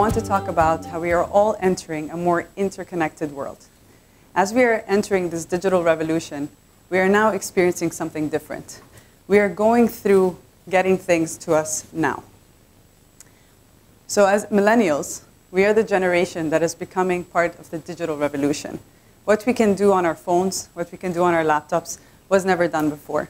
want to talk about how we are all entering a more interconnected world. As we are entering this digital revolution, we are now experiencing something different. We are going through getting things to us now. So as millennials, we are the generation that is becoming part of the digital revolution. What we can do on our phones, what we can do on our laptops, was never done before.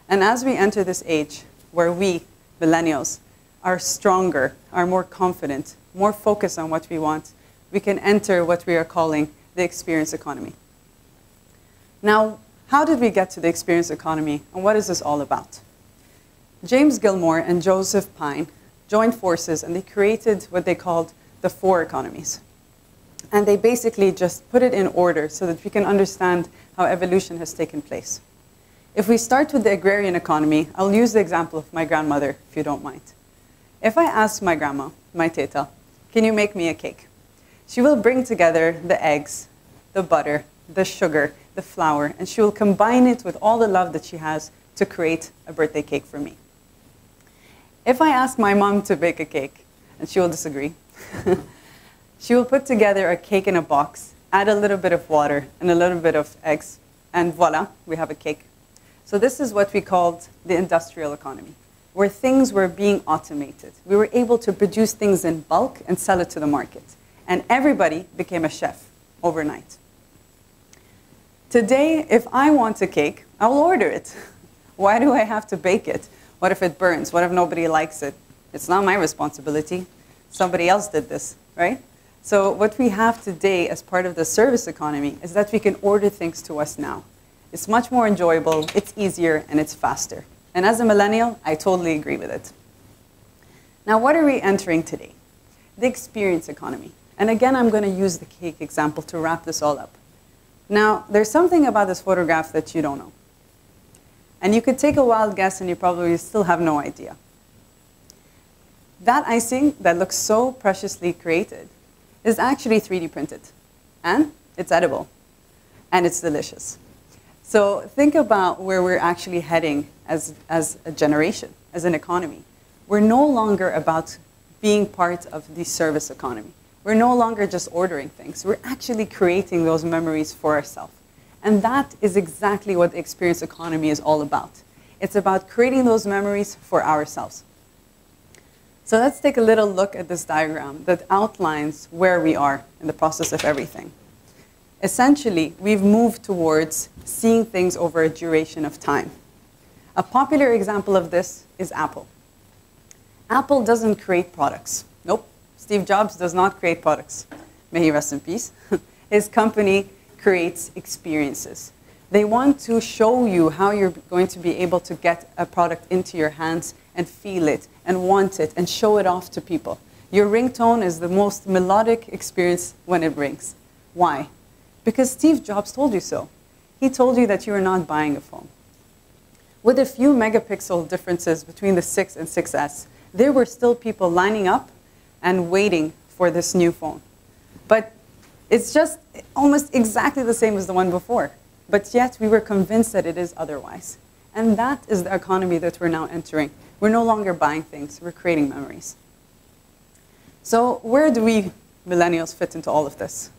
And as we enter this age where we, millennials, are stronger, are more confident, more focused on what we want, we can enter what we are calling the experience economy. Now, how did we get to the experience economy, and what is this all about? James Gilmore and Joseph Pine joined forces, and they created what they called the Four Economies. And they basically just put it in order so that we can understand how evolution has taken place. If we start with the agrarian economy, I'll use the example of my grandmother, if you don't mind. If I ask my grandma, my teta, can you make me a cake? She will bring together the eggs, the butter, the sugar, the flour, and she will combine it with all the love that she has to create a birthday cake for me. If I ask my mom to bake a cake, and she will disagree, she will put together a cake in a box, add a little bit of water and a little bit of eggs, and voila, we have a cake. So this is what we called the industrial economy, where things were being automated. We were able to produce things in bulk and sell it to the market. And everybody became a chef overnight. Today, if I want a cake, I'll order it. Why do I have to bake it? What if it burns? What if nobody likes it? It's not my responsibility. Somebody else did this, right? So what we have today as part of the service economy is that we can order things to us now. It's much more enjoyable, it's easier, and it's faster. And as a millennial, I totally agree with it. Now, what are we entering today? The experience economy. And again, I'm going to use the cake example to wrap this all up. Now, there's something about this photograph that you don't know. And you could take a wild guess and you probably still have no idea. That icing that looks so preciously created is actually 3D printed. And it's edible. And it's delicious. So think about where we're actually heading as a generation, as an economy. We're no longer about being part of the service economy. We're no longer just ordering things. We're actually creating those memories for ourselves. And that is exactly what the experience economy is all about. It's about creating those memories for ourselves. So let's take a little look at this diagram that outlines where we are in the process of everything. Essentially, we've moved towards seeing things over a duration of time. A popular example of this is Apple. Apple doesn't create products. Nope. Steve Jobs does not create products. May he rest in peace. His company creates experiences. They want to show you how you're going to be able to get a product into your hands and feel it and want it and show it off to people. Your ringtone is the most melodic experience when it rings. Why? Because Steve Jobs told you so. He told you that you are not buying a phone. With a few megapixel differences between the 6 and 6S, there were still people lining up and waiting for this new phone. But it's just almost exactly the same as the one before. But yet we were convinced that it is otherwise. And that is the economy that we're now entering. We're no longer buying things, we're creating memories. So where do we millennials fit into all of this?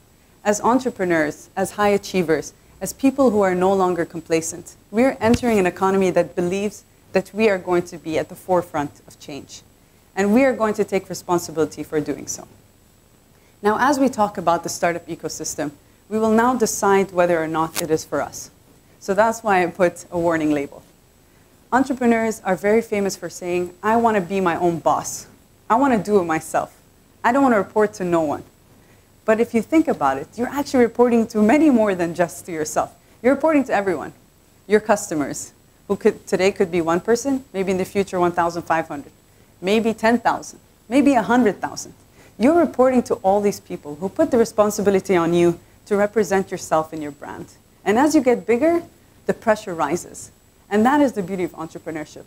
As entrepreneurs, as high achievers, as people who are no longer complacent, we are entering an economy that believes that we are going to be at the forefront of change. And we are going to take responsibility for doing so. Now, as we talk about the startup ecosystem, we will now decide whether or not it is for us. So that's why I put a warning label. Entrepreneurs are very famous for saying, I want to be my own boss. I want to do it myself. I don't want to report to no one. But if you think about it, you're actually reporting to many more than just to yourself. You're reporting to everyone. Your customers, who today could be one person, maybe in the future 1,500, maybe 10,000, maybe 100,000. You're reporting to all these people who put the responsibility on you to represent yourself and your brand. And as you get bigger, the pressure rises. And that is the beauty of entrepreneurship.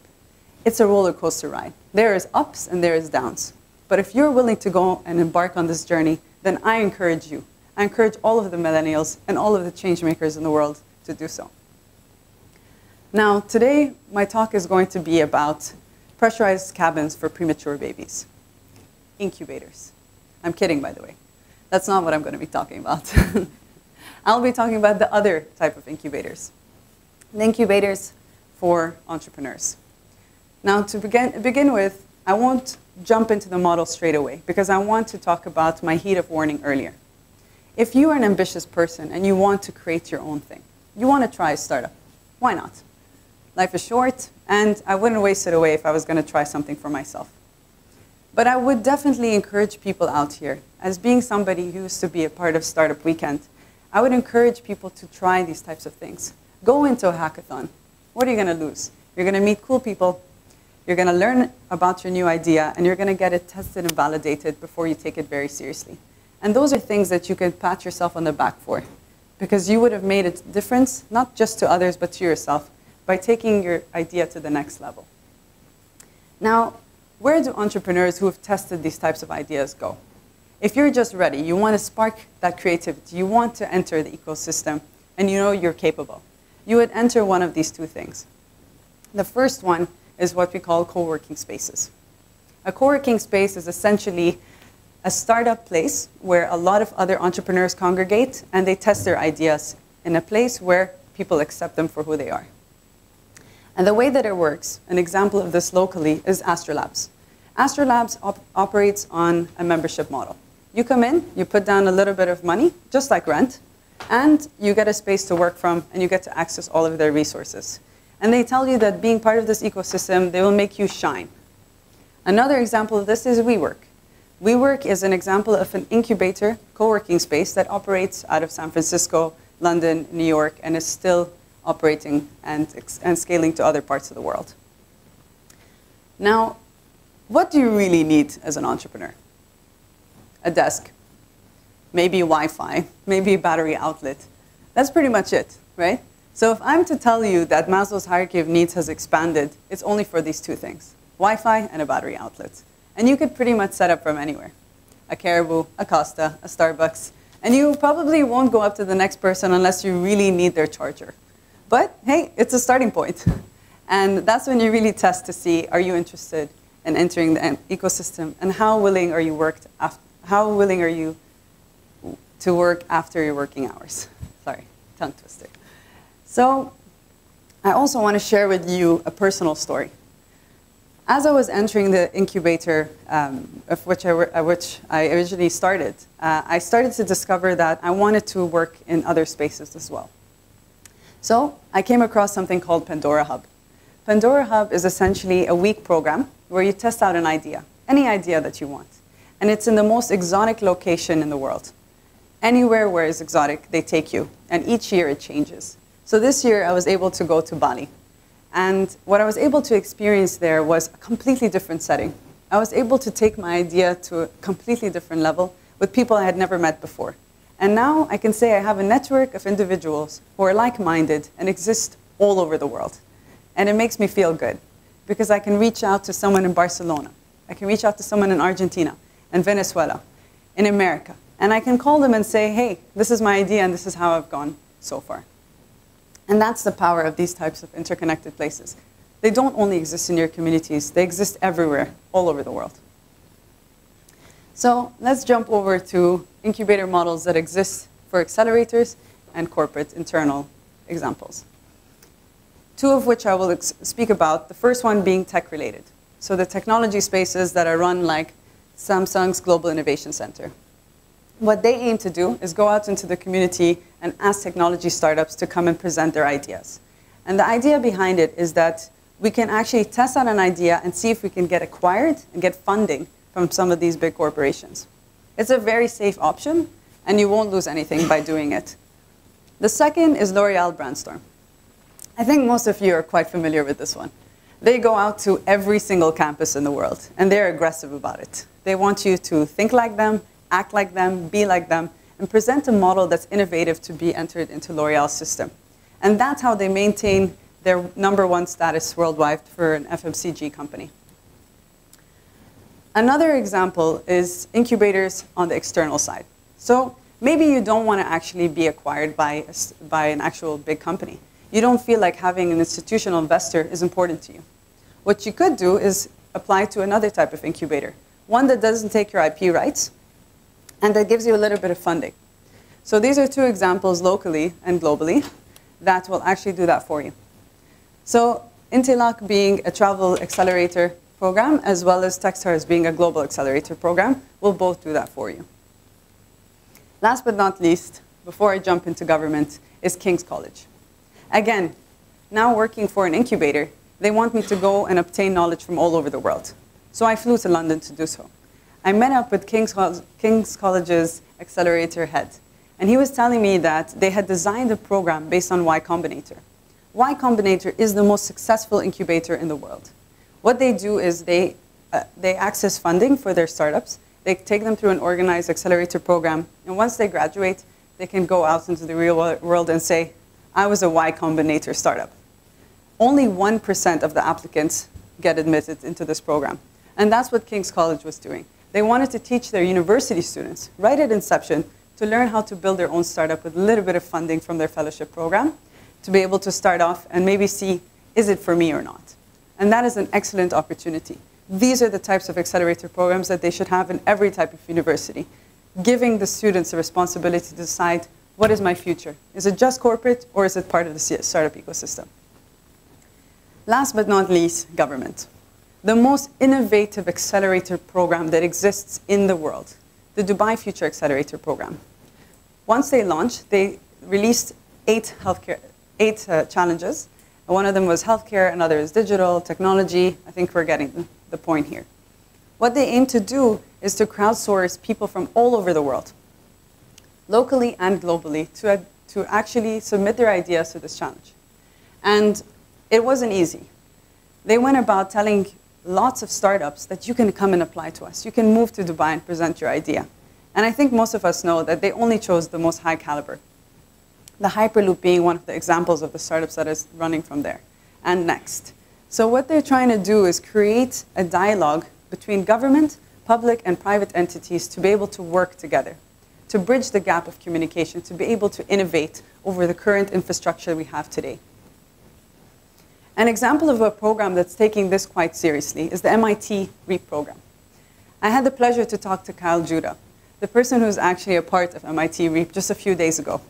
It's a roller coaster ride. There is ups and there is downs. But if you're willing to go and embark on this journey, then I encourage you. I encourage all of the millennials and all of the change makers in the world to do so. Now, today, my talk is going to be about pressurized cabins for premature babies, incubators. I'm kidding, by the way. That's not what I'm going to be talking about. I'll be talking about the other type of incubators, the incubators for entrepreneurs. Now, to begin with, I won't jump into the model straight away because I want to talk about my heat of warning earlier. If you are an ambitious person and you want to create your own thing, you want to try a startup, why not? Life is short, and I wouldn't waste it away if I was going to try something for myself. But I would definitely encourage people out here, as being somebody who used to be a part of Startup Weekend, I would encourage people to try these types of things. Go into a hackathon. What are you going to lose? You're going to meet cool people. You're going to learn about your new idea, and you're going to get it tested and validated before you take it very seriously. And those are things that you can pat yourself on the back for, because you would have made a difference, not just to others, but to yourself, by taking your idea to the next level. Now, where do entrepreneurs who have tested these types of ideas go? If you're just ready, you want to spark that creativity, you want to enter the ecosystem, and you know you're capable, you would enter one of these two things. The first one is what we call co-working spaces. A co-working space is essentially a startup place where a lot of other entrepreneurs congregate and they test their ideas in a place where people accept them for who they are. And the way that it works, an example of this locally is Astrolabs. Astrolabs operates on a membership model. You come in, you put down a little bit of money, just like rent, and you get a space to work from and you get to access all of their resources. And they tell you that being part of this ecosystem, they will make you shine. Another example of this is WeWork. WeWork is an example of an incubator co-working space that operates out of San Francisco, London, New York, and is still operating and scaling to other parts of the world. Now, what do you really need as an entrepreneur? A desk, maybe Wi-Fi, maybe a battery outlet. That's pretty much it, right? So if I'm to tell you that Maslow's hierarchy of needs has expanded, it's only for these two things, Wi-Fi and a battery outlet. And you could pretty much set up from anywhere. A Caribou, a Costa, a Starbucks, and you probably won't go up to the next person unless you really need their charger. But hey, it's a starting point. And that's when you really test to see, are you interested in entering the ecosystem, and how willing are you to work after your working hours? Sorry, tongue twister. So I also want to share with you a personal story. As I was entering the incubator of which I originally started, I started to discover that I wanted to work in other spaces as well. So I came across something called Pandora Hub. Pandora Hub is essentially a week program where you test out an idea, any idea that you want. And it's in the most exotic location in the world. Anywhere where it's exotic, they take you. And each year it changes. So this year I was able to go to Bali. And what I was able to experience there was a completely different setting. I was able to take my idea to a completely different level with people I had never met before. And now I can say I have a network of individuals who are like-minded and exist all over the world. And it makes me feel good because I can reach out to someone in Barcelona. I can reach out to someone in Argentina, in Venezuela, in America. And I can call them and say, hey, this is my idea and this is how I've gone so far. And that's the power of these types of interconnected places. They don't only exist in your communities, they exist everywhere, all over the world. So let's jump over to incubator models that exist for accelerators and corporate internal examples. Two of which I will speak about, the first one being tech-related. So the technology spaces that are run like Samsung's Global Innovation Center. What they aim to do is go out into the community and ask technology startups to come and present their ideas. And the idea behind it is that we can actually test out an idea and see if we can get acquired and get funding from some of these big corporations. It's a very safe option, and you won't lose anything by doing it. The second is L'Oreal Brandstorm. I think most of you are quite familiar with this one. They go out to every single campus in the world, and they're aggressive about it. They want you to think like them, act like them, be like them, and present a model that's innovative to be entered into L'Oreal's system. And that's how they maintain their #1 status worldwide for an FMCG company. Another example is incubators on the external side. So maybe you don't want to actually be acquired by an actual big company. You don't feel like having an institutional investor is important to you. What you could do is apply to another type of incubator, one that doesn't take your IP rights, And that gives you a little bit of funding. So these are two examples locally and globally that will actually do that for you. So Intelak being a travel accelerator program, as well as Techstars being a global accelerator program, will both do that for you. Last but not least, before I jump into government, is King's College. Again, now working for an incubator, they want me to go and obtain knowledge from all over the world. So I flew to London to do so. I met up with King's College's accelerator head, and he was telling me that they had designed a program based on Y Combinator. Y Combinator is the most successful incubator in the world. What they do is they access funding for their startups. They take them through an organized accelerator program, and once they graduate, they can go out into the real world and say, I was a Y Combinator startup. Only 1% of the applicants get admitted into this program. And that's what King's College was doing. They wanted to teach their university students, right at inception, to learn how to build their own startup with a little bit of funding from their fellowship program, to be able to start off and maybe see, is it for me or not? And that is an excellent opportunity. These are the types of accelerator programs that they should have in every type of university, giving the students a responsibility to decide, what is my future? Is it just corporate, or is it part of the startup ecosystem? Last but not least, government. The most innovative accelerator program that exists in the world, the Dubai Future Accelerator Program. Once they launched, they released eight challenges. One of them was healthcare, another is digital, technology. I think we're getting the point here. What they aim to do is to crowdsource people from all over the world, locally and globally, to actually submit their ideas to this challenge. And it wasn't easy. They went about telling lots of startups that you can come and apply to us. You can move to Dubai and present your idea. And I think most of us know that they only chose the most high caliber. The Hyperloop being one of the examples of the startups that is running from there. And Next. So what they're trying to do is create a dialogue between government, public, and private entities to be able to work together, to bridge the gap of communication, to be able to innovate over the current infrastructure we have today. An example of a program that's taking this quite seriously is the MIT REAP program. I had the pleasure to talk to Kyle Judah, the person who's actually a part of MIT REAP, just a few days ago.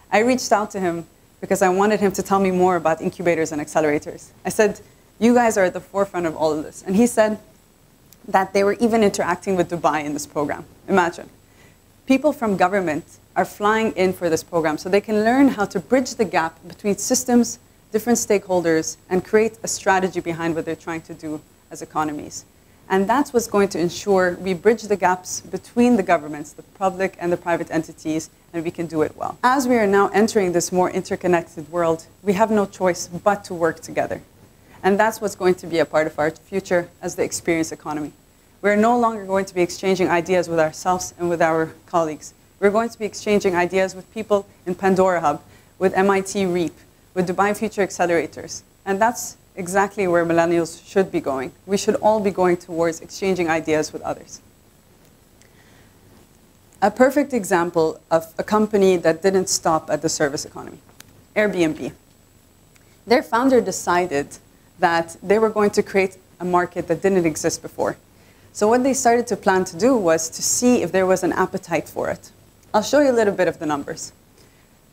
I reached out to him because I wanted him to tell me more about incubators and accelerators. I said, you guys are at the forefront of all of this. And he said that they were even interacting with Dubai in this program. Imagine. People from government are flying in for this program so they can learn how to bridge the gap between systems, different stakeholders, and create a strategy behind what they're trying to do as economies. And that's what's going to ensure we bridge the gaps between the governments, the public and the private entities, and we can do it well. As we are now entering this more interconnected world, we have no choice but to work together. And that's what's going to be a part of our future as the experience economy. We're no longer going to be exchanging ideas with ourselves and with our colleagues. We're going to be exchanging ideas with people in Pandora Hub, with MIT REAP, with Dubai Future Accelerators. And that's exactly where millennials should be going. We should all be going towards exchanging ideas with others. A perfect example of a company that didn't stop at the service economy, Airbnb. Their founder decided that they were going to create a market that didn't exist before. So what they started to plan to do was to see if there was an appetite for it. I'll show you a little bit of the numbers.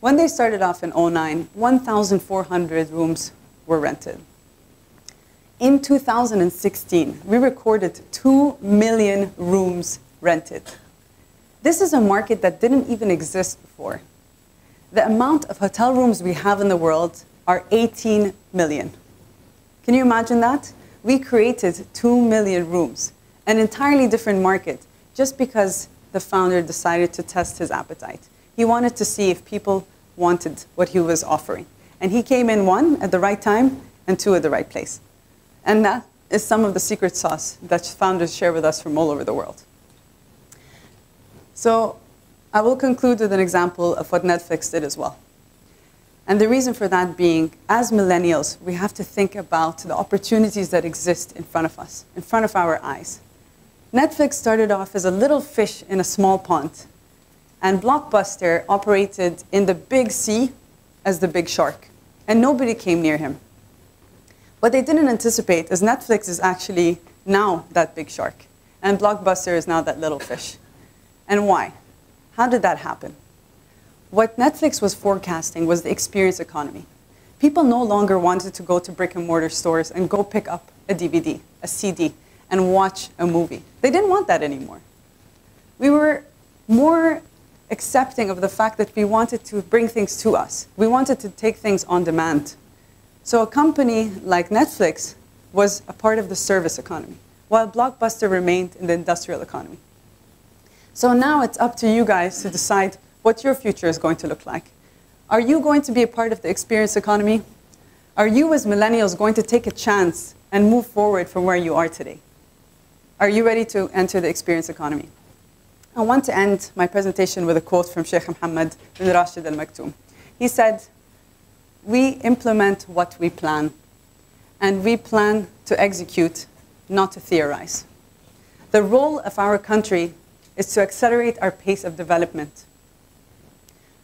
When they started off in 2009, 1,400 rooms were rented. In 2016, we recorded 2 million rooms rented. This is a market that didn't even exist before. The amount of hotel rooms we have in the world are 18 million. Can you imagine that? We created 2 million rooms, an entirely different market, just because the founder decided to test his appetite. He wanted to see if people wanted what he was offering. And he came in, one, at the right time, and two, at the right place. And that is some of the secret sauce that founders share with us from all over the world. So I will conclude with an example of what Netflix did as well. And the reason for that being, as millennials, we have to think about the opportunities that exist in front of us, in front of our eyes. Netflix started off as a little fish in a small pond, and Blockbuster operated in the big sea as the big shark, and nobody came near him. What they didn't anticipate is Netflix is actually now that big shark, and Blockbuster is now that little fish. And why? How did that happen? What Netflix was forecasting was the experience economy. People no longer wanted to go to brick and mortar stores and go pick up a DVD, a CD, and watch a movie. They didn't want that anymore. We were more accepting of the fact that we wanted to bring things to us. We wanted to take things on demand. So a company like Netflix was a part of the service economy, while Blockbuster remained in the industrial economy. So now it's up to you guys to decide what your future is going to look like. Are you going to be a part of the experience economy? Are you, as millennials, going to take a chance and move forward from where you are today? Are you ready to enter the experience economy? I want to end my presentation with a quote from Sheikh Mohammed bin Rashid Al Maktoum. He said, "We implement what we plan, and we plan to execute, not to theorize." The role of our country is to accelerate our pace of development.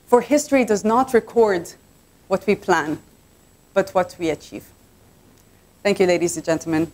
For history does not record what we plan, but what we achieve. Thank you, ladies and gentlemen.